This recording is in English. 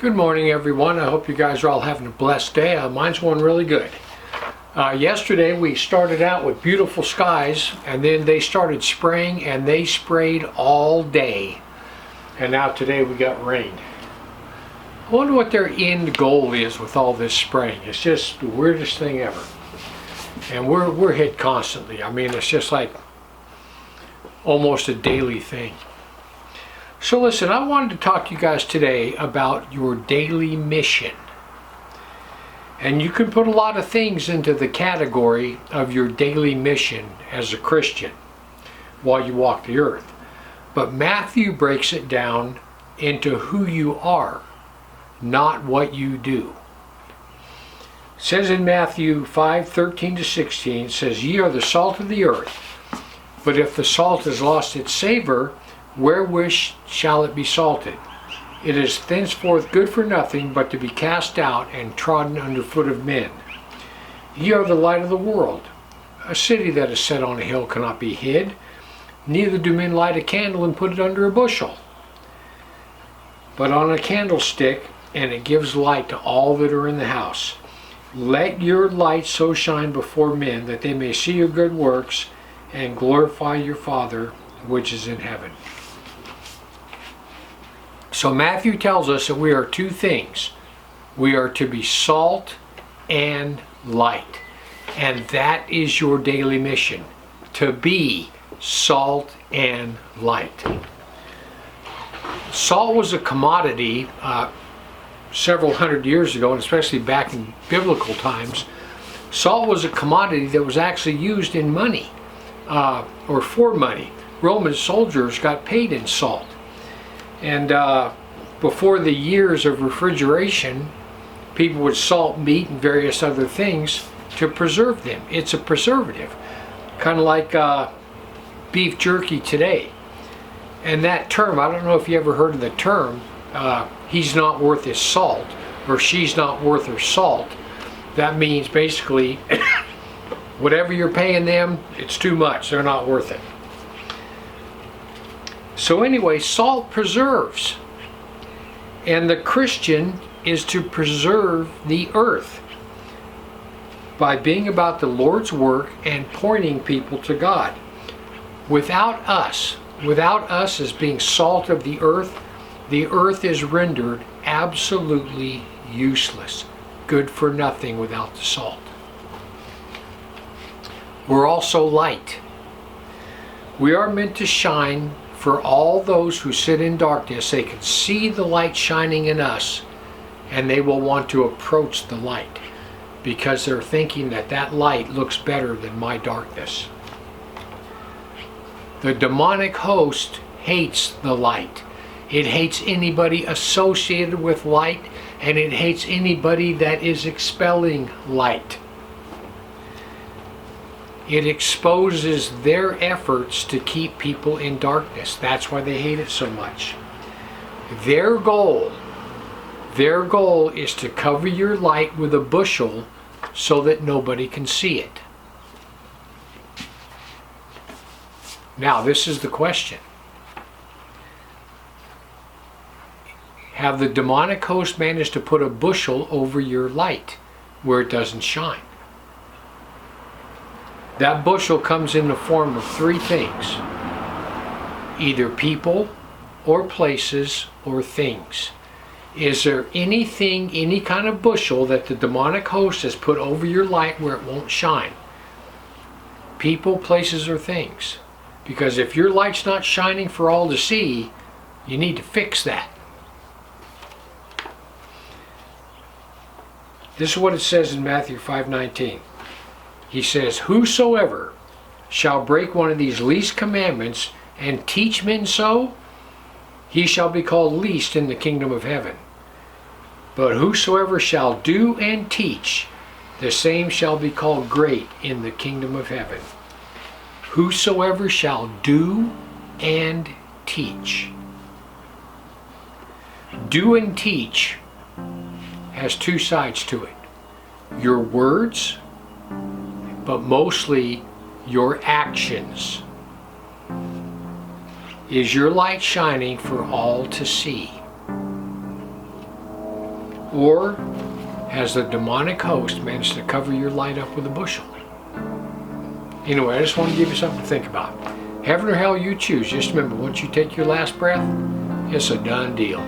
Good morning, everyone. I hope you guys are all having a blessed day. Mine's going really good. Yesterday we started out with beautiful skies, and then they started spraying, and they sprayed all day. And now today we got rain. I wonder what their end goal is with all this spraying. It's just the weirdest thing ever. And we're hit constantly. I mean, it's just like almost a daily thing. So listen, I wanted to talk to you guys today about your daily mission. And you can put a lot of things into the category of your daily mission as a Christian while you walk the earth. But Matthew breaks it down into who you are, not what you do. It says in Matthew 5:13-16, it says, "Ye are the salt of the earth, but if the salt has lost its savor, wherewith shall it be salted? It is thenceforth good for nothing but to be cast out and trodden under foot of men. Ye are the light of the world. A city that is set on a hill cannot be hid, neither do men light a candle and put it under a bushel, but on a candlestick, and it gives light to all that are in the house. Let your light so shine before men that they may see your good works and glorify your Father which is in heaven." So Matthew tells us that we are two things. We are to be salt and light. And that is your daily mission, to be salt and light. Salt was a commodity several hundred years ago, and especially back in biblical times. Salt was a commodity that was actually used in money, or for money. Roman soldiers got paid in salt. And before the years of refrigeration, people would salt meat and various other things to preserve them. It's a preservative, kind of like beef jerky today. And that term, I don't know if you ever heard of the term, he's not worth his salt, or she's not worth her salt. That means basically whatever you're paying them, it's too much. They're not worth it. So anyway, salt preserves. And the Christian is to preserve the earth by being about the Lord's work and pointing people to God. Without us as being salt of the earth is rendered absolutely useless, good for nothing without the salt. We're also light. We are meant to shine for all those who sit in darkness. They can see the light shining in us, and they will want to approach the light because they're thinking that that light looks better than my darkness. The demonic host hates the light. It hates anybody associated with light, and it hates anybody that is expelling light. It exposes their efforts to keep people in darkness. That's why they hate it so much. Their goal is to cover your light with a bushel so that nobody can see it. Now, this is the question. Have the demonic host managed to put a bushel over your light where it doesn't shine? That bushel comes in the form of three things: either people or places or things. Is there anything, any kind of bushel that the demonic host has put over your light where it won't shine? People, places, or things? Because if your light's not shining for all to see, you need to fix that. This is what it says in Matthew 5:19. He says, "Whosoever shall break one of these least commandments and teach men so, he shall be called least in the kingdom of heaven. But whosoever shall do and teach, the same shall be called great in the kingdom of heaven." Whosoever shall do and teach. Do and teach has two sides to it. Your words, but mostly your actions. Is your light shining for all to see? Or has the demonic host managed to cover your light up with a bushel? Anyway, I just want to give you something to think about. Heaven or hell, you choose. Just remember, once you take your last breath, it's a done deal.